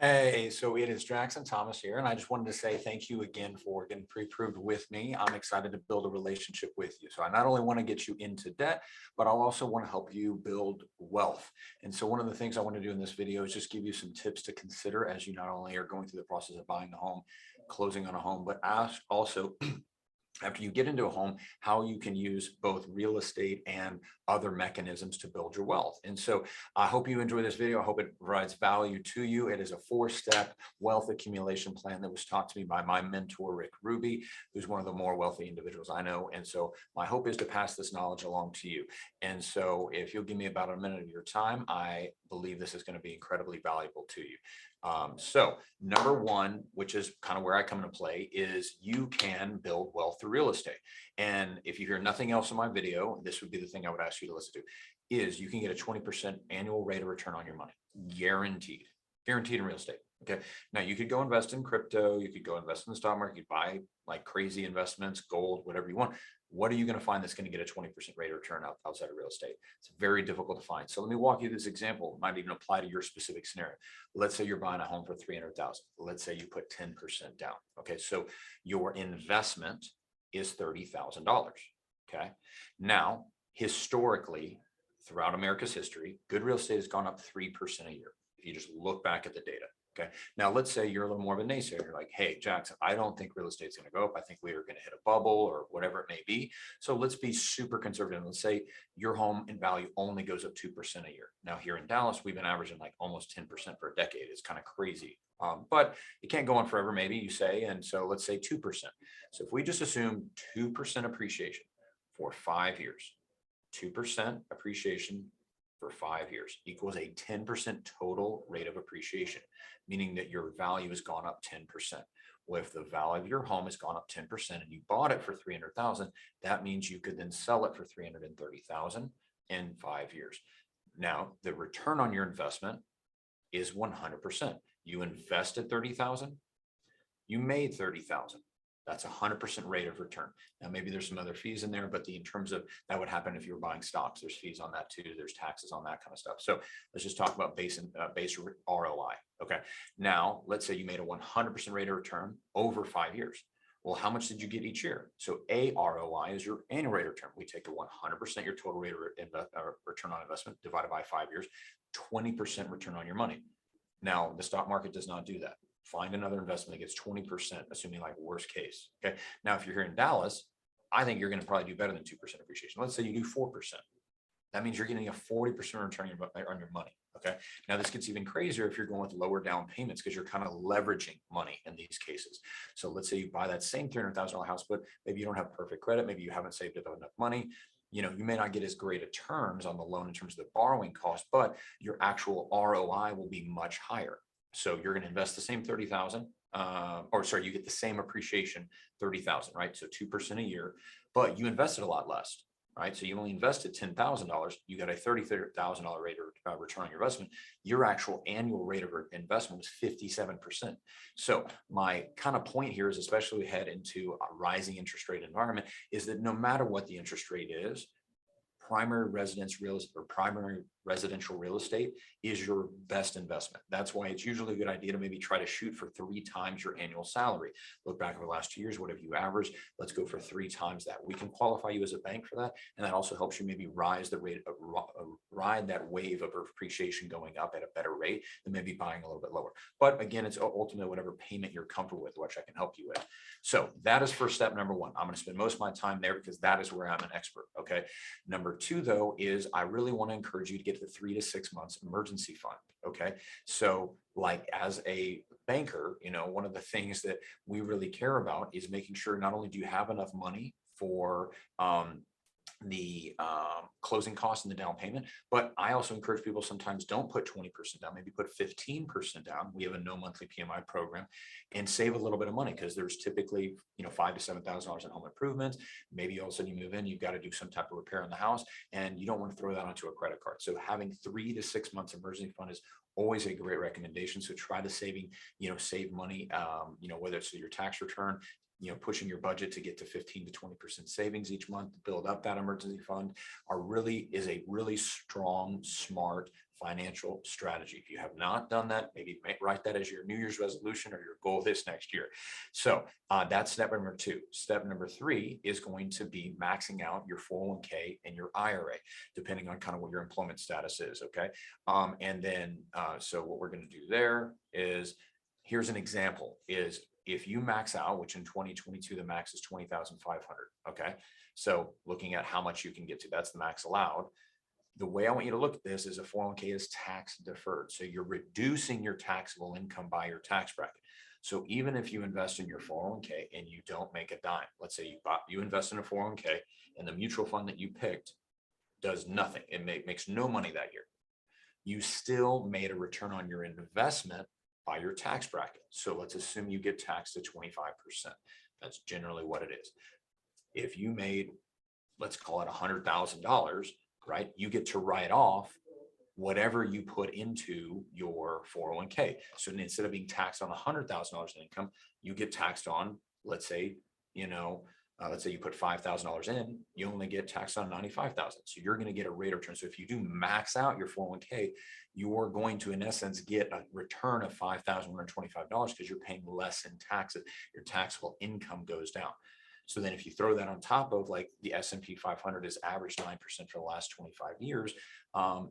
Hey, so it is Jackson Thomas here, and I just wanted to say thank you again for getting pre-approved with me. I'm excited to build a relationship with you. So I not only want to get you into debt, but I'll also want to help you build wealth. And so one of the things I want to do in this video is just give you some tips to consider as you not only are going through the process of buying a home, closing on a home, but also after you get into a home, how you can use both real estate and other mechanisms to build your wealth. And so I hope you enjoy this video. I hope it provides value to you. It is a 4-step wealth accumulation plan that was taught to me by my mentor, Rick Ruby, who's one of the more wealthy individuals I know. And so my hope is to pass this knowledge along to you. And so if you'll give me about a minute of your time, I believe this is going to be incredibly valuable to you. So number one, which is kind of where I come into play, is you can build wealth through real estate. And if you hear nothing else in my video, this would be the thing I would ask you to listen to, is you can get a 20% annual rate of return on your money, guaranteed in real estate. Okay. Now you could go invest in crypto. You could go invest in the stock market, you buy like crazy investments, gold, whatever you want. What are you going to find that's going to get a 20% rate of return outside of real estate? It's very difficult to find. So let me walk you through this example. It might even apply to your specific scenario. Let's say you're buying a home for 300,000. Let's say you put 10% down. Okay. So your investment is $30,000. Okay. Now, historically, throughout America's history, good real estate has gone up 3% a year. If you just look back at the data. Okay. Now let's say you're a little more of a naysayer. You're like, hey, Jackson, I don't think real estate's going to go up. I think we are going to hit a bubble or whatever it may be. So let's be super conservative. Let's say your home in value only goes up 2% a year. Now here in Dallas, we've been averaging like almost 10% for a decade. It's kind of crazy. But it can't go on forever, maybe you say. And so let's say 2%. So if we just assume 2% appreciation for 5 years, 2% appreciation for 5 years equals a 10% total rate of appreciation, meaning that your value has gone up 10%. Well, if the value of your home has gone up 10% and you bought it for 300,000, that means you could then sell it for 330,000 in 5 years. Now, the return on your investment is 100%. You invested 30,000, you made 30,000. That's 100% rate of return. Now, maybe there's some other fees in there, but in terms of that would happen if you were buying stocks. There's fees on that too. There's taxes on that kind of stuff. So let's just talk about base ROI. Okay. Now, let's say you made a 100% rate of return over 5 years. Well, how much did you get each year? So AROI is your annual rate of return. We take a 100% your total rate of return on investment divided by 5 years, 20% return on your money. Now, the stock market does not do that. Find another investment that gets 20%, assuming like worst case. Okay. Now, if you're here in Dallas, I think you're going to probably do better than 2% appreciation. Let's say you do 4%. That means you're getting a 40% return on your money. Okay. Now, this gets even crazier if you're going with lower down payments because you're kind of leveraging money in these cases. So let's say you buy that same $300,000 house, but maybe you don't have perfect credit. Maybe you haven't saved up enough money. You may not get as great a terms on the loan in terms of the borrowing cost, but your actual ROI will be much higher. So you're going to invest the same 30,000, you get the same appreciation, 30,000, right? So 2% a year, but you invested a lot less, right? So you only invested $10,000, you got a $30,000 rate of return on your investment. Your actual annual rate of investment was 57%. So my kind of point here is, especially we head into a rising interest rate environment, is that no matter what the interest rate is, primary residential real estate is your best investment. That's why it's usually a good idea to maybe try to shoot for 3 times your annual salary. Look back over the last 2 years, what have you averaged? Let's go for 3 times that. We can qualify you as a bank for that. And that also helps you maybe ride that wave of appreciation going up at a better rate than maybe buying a little bit lower. But again, it's ultimately whatever payment you're comfortable with, which I can help you with. So that is first step number 1. I'm going to spend most of my time there because that is where I'm an expert. Okay. Number 2, though, is I really want to encourage you to get to the 3 to 6 months emergency fund. Okay. So like as a banker, one of the things that we really care about is making sure not only do you have enough money for the closing costs and the down payment, but I also encourage people sometimes don't put 20% down, maybe put 15% down. We have a no monthly PMI program and save a little bit of money because there's typically, $5,000 to $7,000 in home improvements. Maybe all of a sudden you move in, you've got to do some type of repair on the house and you don't want to throw that onto a credit card. So having 3 to 6 months emergency fund is always a great recommendation. So try to save money, whether it's your tax return, pushing your budget to get to 15 to 20% savings each month to build up that emergency fund is a really strong, smart financial strategy. If you have not done that, maybe write that as your New Year's resolution or your goal this next year. So that's step number 2. Step number 3 is going to be maxing out your 401k and your IRA, depending on kind of what your employment status is. Okay. And then, so what we're going to do there is, here's an example, is if you max out, which in 2022, the max is 20,500. Okay. So looking at how much you can get to, that's the max allowed. The way I want you to look at this is a 401k is tax deferred. So you're reducing your taxable income by your tax bracket. So even if you invest in your 401k and you don't make a dime, let's say you invest in a 401k and the mutual fund that you picked does nothing. It makes no money that year. You still made a return on your investment by your tax bracket. So let's assume you get taxed at 25%. That's generally what it is. If you made, let's call it $100,000, right? You get to write off whatever you put into your 401k. So instead of being taxed on $100,000 in income, you get taxed on, let's say, let's say you put $5,000 in, you only get taxed on $95,000. So you're going to get a rate of return. So if you do max out your 401k, you are going to, in essence, get a return of $5,125 because you're paying less in taxes. Your taxable income goes down. So then if you throw that on top of, like, the S&P 500 has averaged 9% for the last 25 years,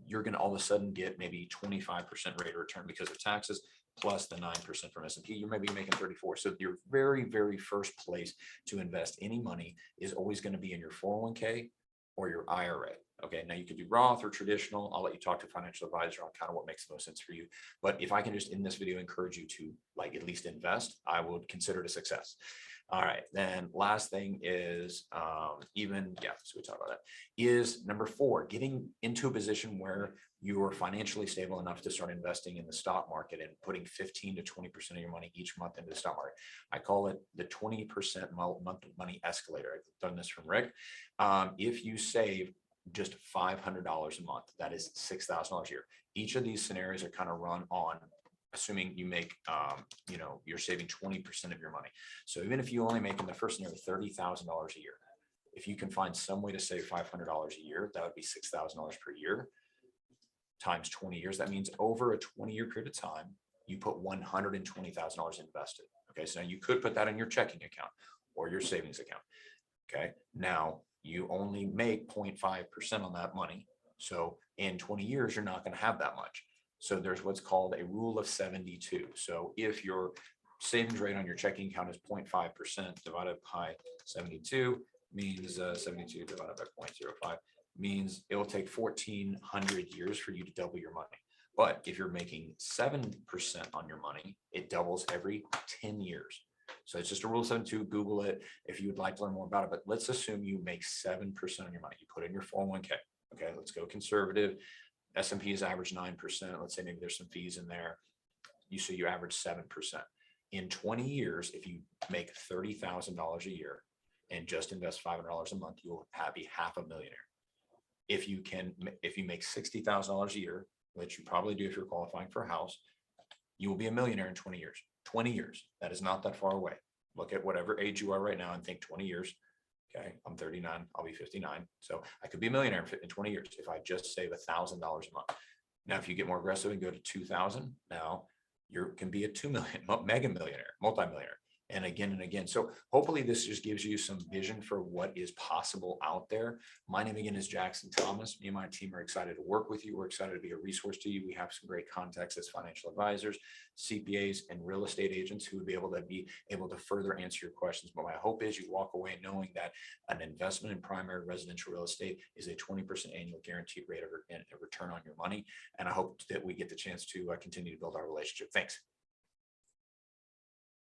you're going to all of a sudden get maybe 25% rate of return because of taxes, plus the 9% from S&P, you may be making 34. So your very, very first place to invest any money is always going to be in your 401k or your IRA. Okay, now you could do Roth or traditional. I'll let you talk to a financial advisor on kind of what makes the most sense for you. But if I can just in this video encourage you to, like, at least invest, I would consider it a success. All right, then last thing is so we talked about that, is number 4, getting into a position where you are financially stable enough to start investing in the stock market and putting 15 to 20% of your money each month into the stock market. I call it the 20% month money escalator. I've done this from Rick. If you save just $500 a month, that is $6,000 a year. Each of these scenarios are kind of run on assuming you make, you're saving 20% of your money. So even if you only make in the first scenario $30,000 a year, if you can find some way to save $500 a year, that would be $6,000 per year times 20 years. That means over a 20-year period of time, you put $120,000 invested. Okay, so now you could put that in your checking account or your savings account. Okay, now you only make 0.5% on that money. So in 20 years, you're not going to have that much. So there's what's called a rule of 72. So if your savings rate on your checking account is 0.5% divided by 72 means 72 divided by 0.05 means it will take 1,400 years for you to double your money. But if you're making 7% on your money, it doubles every 10 years. So it's just a rule of 72. Google it if you would like to learn more about it. But let's assume you make 7% on your money. You put in your 401k. Okay, let's go conservative. S&P is average 9%. Let's say maybe there's some fees in there. You average 7%. In 20 years, if you make $30,000 a year and just invest $500 a month, you'll be half a millionaire. If you make $60,000 a year, which you probably do if you're qualifying for a house, you will be a millionaire in 20 years. 20 years. That is not that far away. Look at whatever age you are right now and think 20 years. Okay, I'm 39, I'll be 59. So I could be a millionaire in 20 years if I just save $1,000 a month. Now, if you get more aggressive and go to 2,000, now you can be a 2 million mega millionaire, multimillionaire, and again. So hopefully this just gives you some vision for what is possible out there. My name again is Jackson Thomas. Me and my team are excited to work with you. We're excited to be a resource to you. We have some great contacts as financial advisors, CPAs, and real estate agents who would be able to further answer your questions. But my hope is you walk away knowing that an investment in primary residential real estate is a 20% annual guaranteed rate of return on your money. And I hope that we get the chance to continue to build our relationship. Thanks.